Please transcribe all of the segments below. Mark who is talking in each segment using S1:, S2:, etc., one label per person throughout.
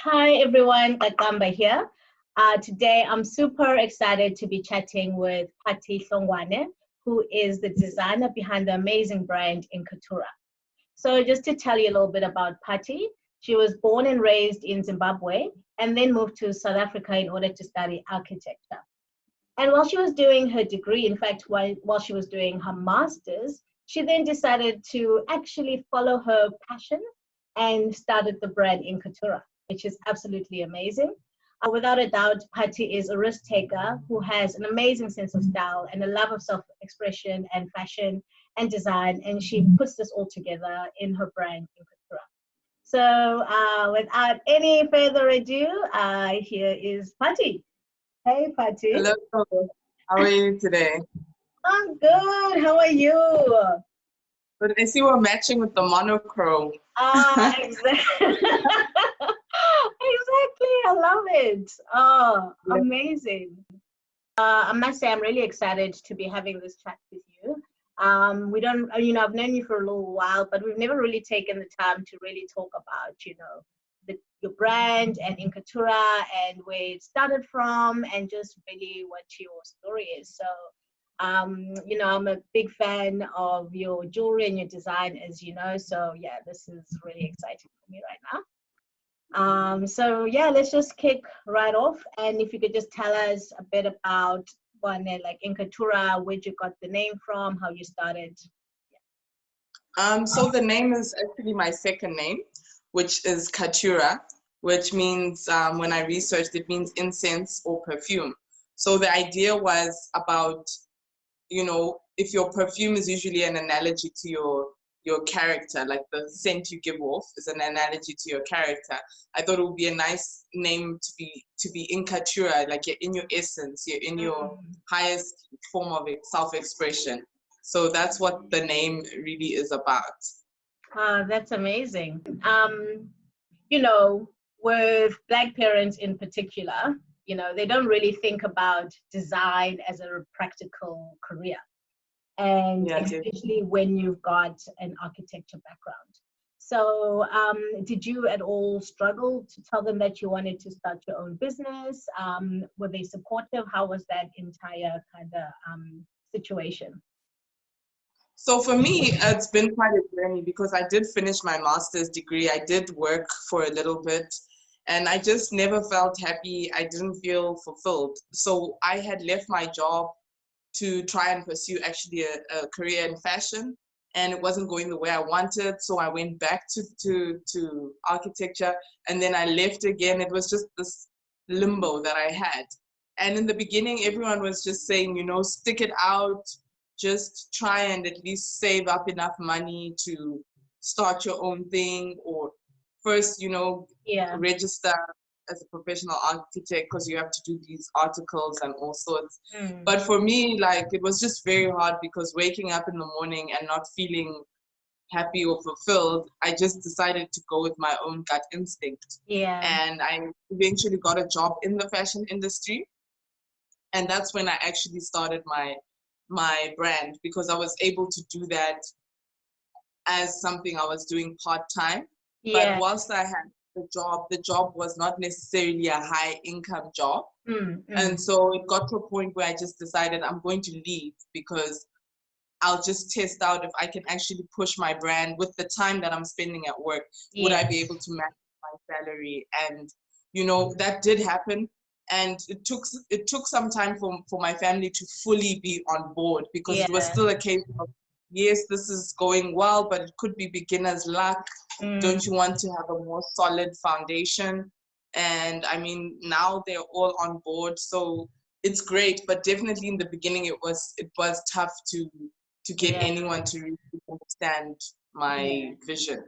S1: Hi everyone, Kakamba here. Today I'm super excited to be chatting with Phathi, who is the designer behind the amazing brand Inkaturah. So just to tell you a little bit about Phathi, she was born and raised in Zimbabwe and then moved to South Africa in order to study architecture. And while she was doing her degree, in fact, while she was doing her master's, she then decided to actually follow her passion and started the brand Inkaturah, which is absolutely amazing. Without a doubt, Phathi is a risk taker who has an amazing sense of style and a love of self-expression and fashion and design, and she puts this all together in her brand Inkaturah. So without any further ado, here is Phathi. Hey, Phathi.
S2: Hello, how are you today?
S1: I'm good. How are you?
S2: But I see we're matching with the monochrome.
S1: Exactly. Exactly. I love it. Oh,
S2: Yeah.
S1: amazing. I must say, I'm really excited to be having this chat with you. We don't, I've known you for a little while, but we've never really taken the time to really talk about, your brand and Inkaturah and where it started from and just really what your story is. So, I'm a big fan of your jewelry and your design, as you know. So, yeah, this is really exciting for me right now. So yeah, let's just kick right off. And if you could just tell us a bit about one, like Inkaturah, where you got the name from, how you started.
S2: So the name is actually my second name, which is Katurah, which means, when I researched, it means incense or perfume. So the idea was about, if your perfume is usually an analogy to your character, like the scent you give off is an analogy to your character. I thought it would be a nice name to be Inkaturah, like you're in your essence, you're in your highest form of self-expression. So that's what the name really is about.
S1: That's amazing. With Black parents in particular, they don't really think about design as a practical career. And
S2: Yeah,
S1: especially when you've got an architecture background. So did you at all struggle to tell them that you wanted to start your own business? Were they supportive? How was that entire kind of situation?
S2: So for me, it's been quite a journey because I did finish my master's degree. I did work for a little bit and I just never felt happy. I didn't feel fulfilled. So I had left my job to try and pursue actually a career in fashion, and it wasn't going the way I wanted. So I went back to architecture, and then I left again. It was just this limbo that I had. And in the beginning, everyone was just saying, stick it out, just try and at least save up enough money to start your own thing, or first,
S1: Yeah.
S2: register as a professional architect because you have to do these articles and all sorts. But for me, like, it was just very hard because waking up in the morning and not feeling happy or fulfilled, I just decided to go with my own gut instinct.
S1: Yeah.
S2: And I eventually got a job in the fashion industry. And that's when I actually started my brand, because I was able to do that as something I was doing part-time.
S1: Yeah.
S2: But whilst I had the job was not necessarily a high income job. And so it got to a point where I just decided I'm going to leave, because I'll just test out if I can actually push my brand with the time that I'm spending at work.
S1: Yeah.
S2: Would I be able to match my salary? And that did happen. And it took some time for my family to fully be on board, because it was still a case of, yes, this is going well, but it could be beginner's luck. Don't you want to have a more solid foundation? And I mean, now they're all on board, so it's great. But definitely in the beginning, it was tough to get anyone to really understand my vision.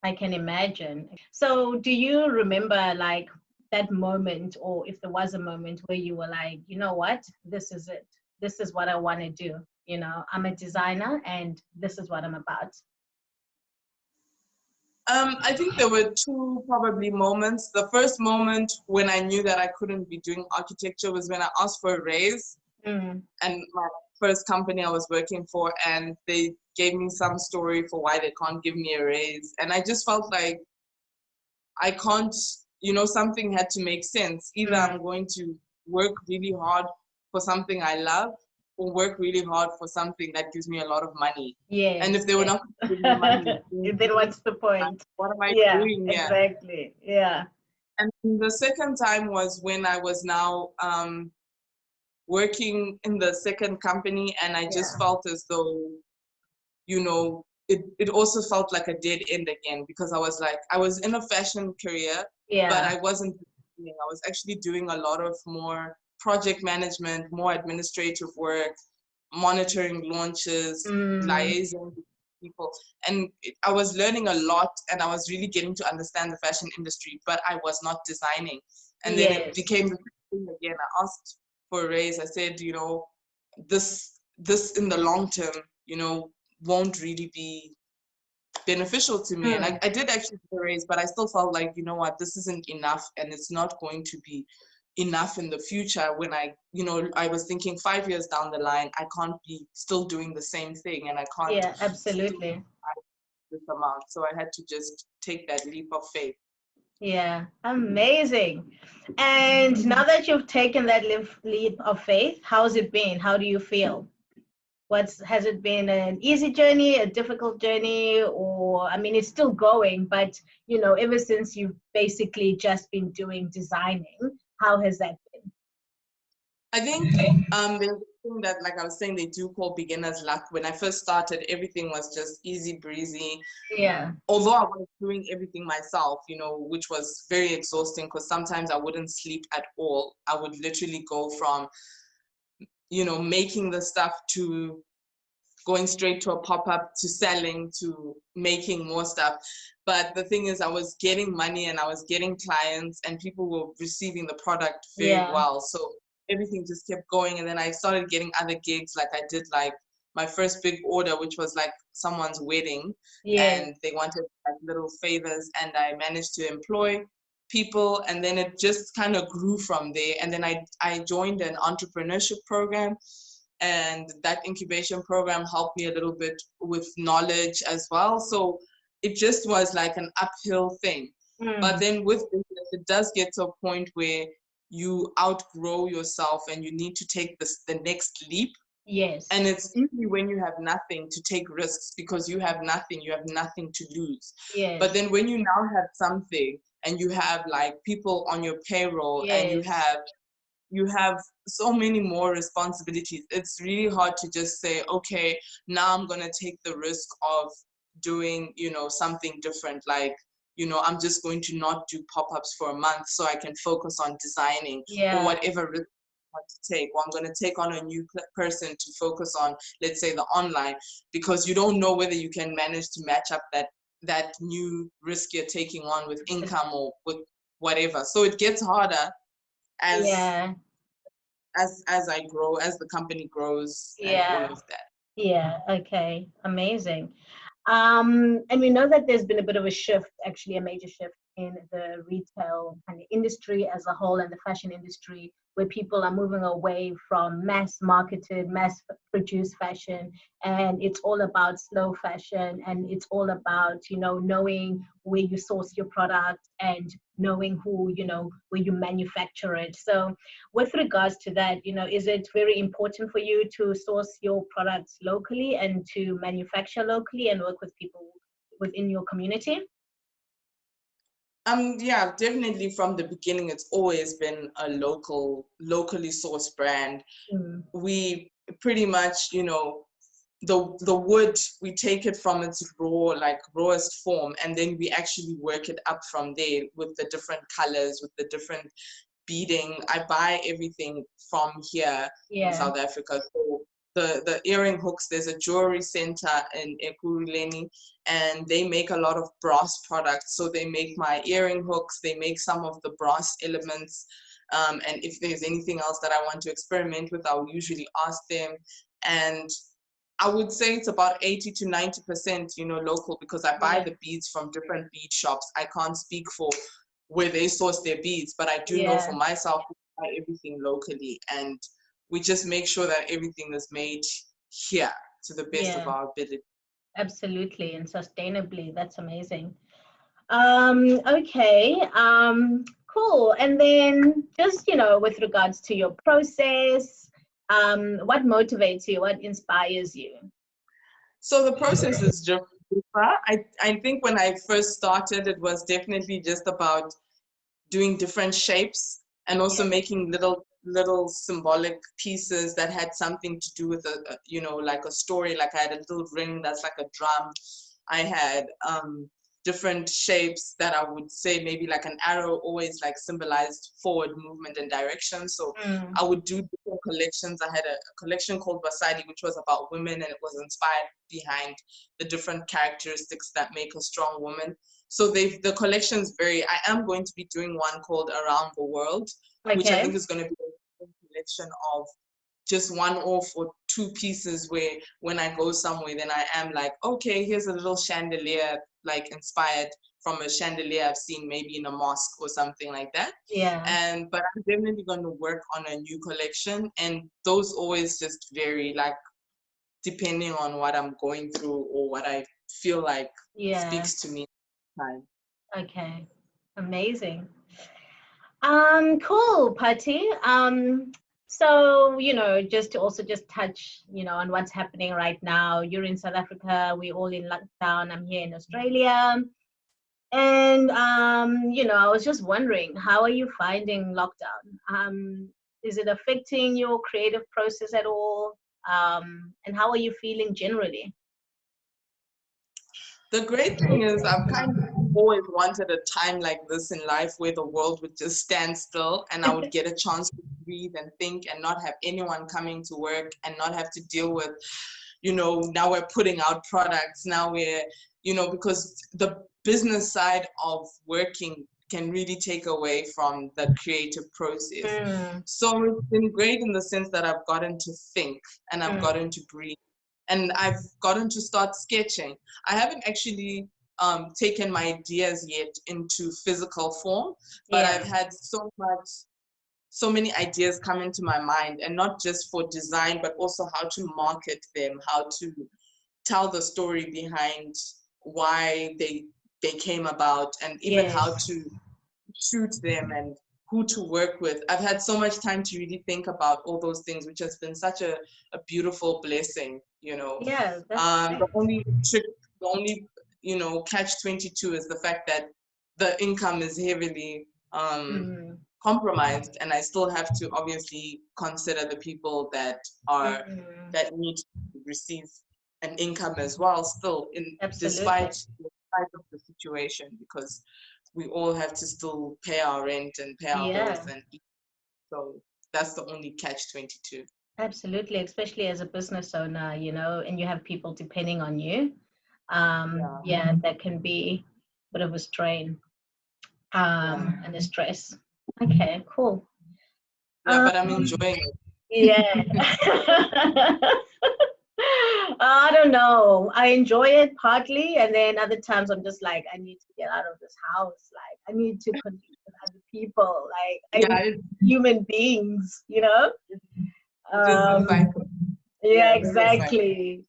S1: I can imagine. So do you remember like that moment, or if there was a moment where you were like, you know what, this is it. This is what I want to do. I'm a designer and this is what I'm about.
S2: I think there were two probably moments. The first moment when I knew that I couldn't be doing architecture was when I asked for a raise. And my first company I was working for, and they gave me some story for why they can't give me a raise. And I just felt like I can't something had to make sense. Either I'm going to work really hard for something I love, or work really hard for something that gives me a lot of money.
S1: Yes.
S2: And if they were not giving me money,
S1: then what's the point?
S2: What am I doing here?
S1: Exactly. Yeah.
S2: And the second time was when I was now working in the second company, and I just felt as though, it also felt like a dead end again, because I was like, I was in a fashion career, but I wasn't. I was actually doing a lot of more project management, more administrative work, monitoring launches, liaising with people. And I was learning a lot, and I was really getting to understand the fashion industry, but I was not designing. And then it became the thing again. I asked for a raise. I said, this in the long term, won't really be beneficial to me. And I did actually get a raise, but I still felt like, this isn't enough, and it's not going to be enough in the future. When I was thinking 5 years down the line, I can't be still doing the same thing, and I can't
S1: absolutely
S2: this amount. So I had to just take that leap of faith.
S1: Yeah, amazing. And now that you've taken that leap of faith, how's it been? How do you feel? Has it been an easy journey, a difficult journey, or, I mean, it's still going, but, ever since you've basically just been doing designing, how has that been?
S2: I think there's a thing that, like I was saying, they do call beginner's luck. When I first started, everything was just easy breezy.
S1: Yeah.
S2: Although I was doing everything myself, which was very exhausting, because sometimes I wouldn't sleep at all. I would literally go from, making the stuff to going straight to a pop-up to selling to making more stuff. But the thing is, I was getting money and I was getting clients, and people were receiving the product very well. So everything just kept going. And then I started getting other gigs. Like I did like my first big order, which was like someone's wedding, and they wanted like little favors, and I managed to employ people, and then it just kind of grew from there. And then I joined an entrepreneurship program, and that incubation program helped me a little bit with knowledge as well. So it just was like an uphill thing. But then with business, it does get to a point where you outgrow yourself and you need to take the next leap.
S1: Yes.
S2: And it's easy when you have nothing to take risks, because you have nothing to lose.
S1: Yes.
S2: But then when you now have something, and you have like people on your payroll, and you have so many more responsibilities, it's really hard to just say, okay, now I'm going to take the risk of doing, something different. Like, I'm just going to not do pop-ups for a month so I can focus on designing, or whatever risk I want to take. Or I'm going to take on a new person to focus on, let's say, the online, because you don't know whether you can manage to match up that new risk you're taking on with income or with whatever. So it gets harder as I grow, as the company grows, and all of that.
S1: Yeah, okay, amazing. And we know that there's been a bit of a shift, actually a major shift in the retail kind of industry as a whole, and the fashion industry, where people are moving away from mass marketed, mass produced fashion, and it's all about slow fashion, and it's all about, knowing where you source your product and knowing who, where you manufacture it. So with regards to that, is it very important for you to source your products locally and to manufacture locally and work with people within your community?
S2: Yeah, definitely from the beginning, it's always been a locally sourced brand. We pretty much, the wood, we take it from its rawest form, and then we actually work it up from there with the different colors, with the different beading. I buy everything from here in South Africa. So the earring hooks, there's a jewelry center in Ekurhuleni, and they make a lot of brass products. So they make my earring hooks, they make some of the brass elements. And if there's anything else that I want to experiment with, I'll usually ask them. And I would say it's about 80 to 90%, local, because I buy the beads from different bead shops. I can't speak for where they source their beads, but I do know for myself, I buy everything locally, and we just make sure that everything is made here to the best of our ability.
S1: Absolutely, and sustainably. That's amazing. Okay. Cool. And then just, with regards to your process, what motivates you? What inspires you?
S2: So the process is different. I think when I first started, it was definitely just about doing different shapes and also
S1: Yeah.
S2: making little symbolic pieces that had something to do with like a story. Like I had a little ring that's like a drum. I had different shapes that I would say maybe like an arrow always like symbolized forward movement and direction. So I would do different collections. I had a collection called Phathi, which was about women, and it was inspired behind the different characteristics that make a strong woman. So the collections vary. I am going to be doing one called Around the World, which I
S1: Okay.
S2: think is going to be a collection of just one off or two pieces where when I go somewhere, then I am like, okay, here's a little chandelier, like inspired from a chandelier I've seen maybe in a mosque or something like that.
S1: Yeah.
S2: But I'm definitely going to work on a new collection, and those always just vary, like depending on what I'm going through or what I feel like
S1: Yeah.
S2: speaks to me. Time.
S1: Okay. Amazing. Cool, Patti. So, just to also just touch, on what's happening right now. You're in South Africa, we're all in lockdown. I'm here in Australia. And I was just wondering, how are you finding lockdown? Is it affecting your creative process at all? And how are you feeling generally?
S2: The great thing is I've kind of always wanted a time like this in life where the world would just stand still and I would get a chance to breathe and think and not have anyone coming to work and not have to deal with, now we're putting out products, now we're, because the business side of working can really take away from the creative process. So it's been great in the sense that I've gotten to think and I've gotten to breathe. And I've gotten to start sketching. I haven't actually taken my ideas yet into physical form, but
S1: Yeah.
S2: I've had so many ideas come into my mind, and not just for design, but also how to market them, how to tell the story behind why they came about, and even how
S1: Yes.
S2: to shoot them and who to work with. I've had so much time to really think about all those things, which has been such a beautiful blessing,
S1: Yeah,
S2: The only trick, the only, catch 22 is the fact that the income is heavily compromised, and I still have to obviously consider the people that need to receive an income as well, still
S1: absolutely.
S2: despite of the situation, because we all have to still pay our rent and pay our bills
S1: Yeah,
S2: and eat. So that's the only catch 22.
S1: absolutely. Especially as a business owner, and you have people depending on you. Yeah, that can be a bit of a strain and a stress. Okay, cool.
S2: Yeah, but I'm enjoying it.
S1: Yeah. I don't know. I enjoy it partly, and then other times I'm just like, I need to get out of this house. Like, I need to connect with other people. Like, I
S2: Yeah,
S1: need human beings,
S2: it is a
S1: Um,
S2: cycle.
S1: yeah,
S2: It is a cycle.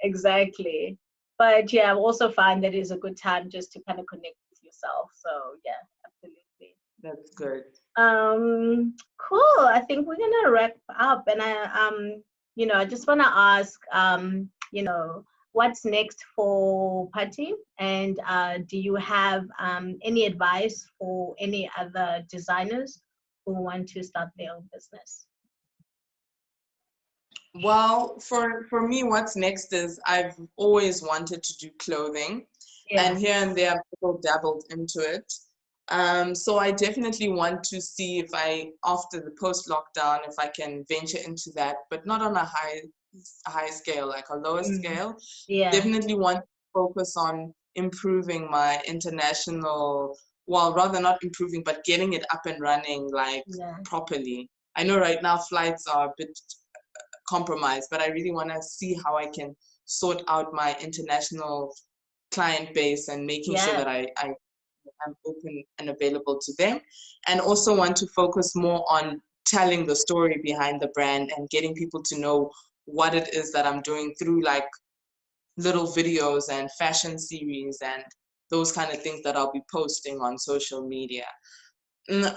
S1: exactly. But yeah, I also find that it's a good time just to kind of connect with yourself. So yeah, absolutely.
S2: That's good.
S1: Cool. I think we're gonna wrap up, and I just wanna ask, what's next for Patti, and do you have any advice for any other designers who want to start their own business?
S2: Well, for me, what's next is I've always wanted to do clothing,
S1: Yeah.
S2: and here and there I've also dabbled into it. So I definitely want to see if after the post-lockdown, if I can venture into that, but not on a high scale, like a lower scale.
S1: Yeah.
S2: Definitely want to focus on improving my international, well, rather not improving, but getting it up and running like properly. I know right now flights are a bit compromised, but I really want to see how I can sort out my international client base and making sure that I am open and available to them, and also want to focus more on telling the story behind the brand and getting people to know what it is that I'm doing through like little videos and fashion series and those kind of things that I'll be posting on social media.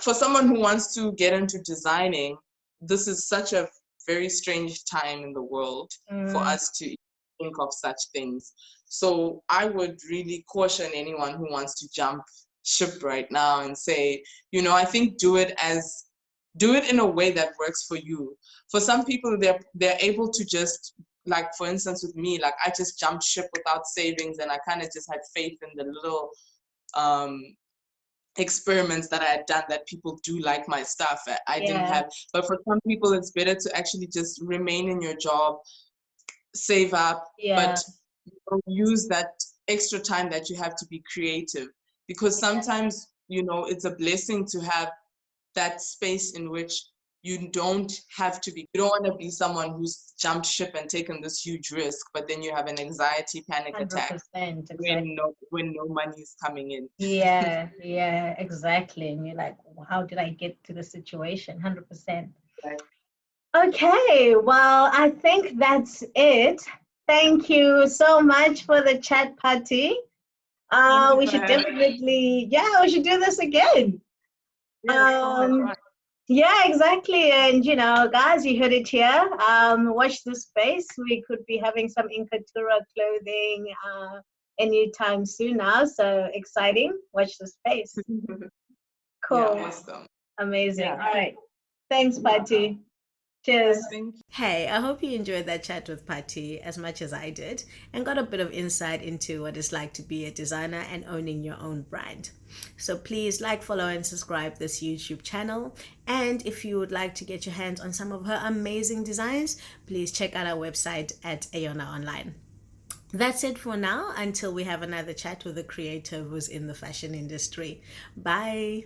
S2: For someone who wants to get into designing, this is such a very strange time in the world for us to think of such things. So I would really caution anyone who wants to jump ship right now and say, you know, I think do it in a way that works for you. For some people, they're able to just, like, for instance, with me, like, I just jumped ship without savings, and I kind of just had faith in the little experiments that I had done that people do like my stuff. I didn't have, but for some people, it's better to actually just remain in your job, save up, but use that extra time that you have to be creative, because sometimes, you know, it's a blessing to have that space in which you don't want to be someone who's jumped ship and taken this huge risk, but then you have an anxiety panic attack
S1: exactly.
S2: when no money is coming in.
S1: Yeah, exactly. And you're like, how did I get to the situation? 100%.
S2: Right.
S1: Okay, well, I think that's it. Thank you so much for the chat, Phathi. We should definitely, we should do this again. Yeah, exactly. And, you know, guys, you heard it here. Watch this space. We could be having some Inkaturah clothing anytime soon now. So exciting. Watch the space. Cool.
S2: Yeah, awesome.
S1: Amazing. All right. Thanks, Phathi. Cheers.
S3: Hey, I hope you enjoyed that chat with Phathi as much as I did and got a bit of insight into what it's like to be a designer and owning your own brand. So please like, follow, and subscribe this YouTube channel. And if you would like to get your hands on some of her amazing designs, please check out our website at Eyona Online. That's it for now until we have another chat with a creator who's in the fashion industry. Bye.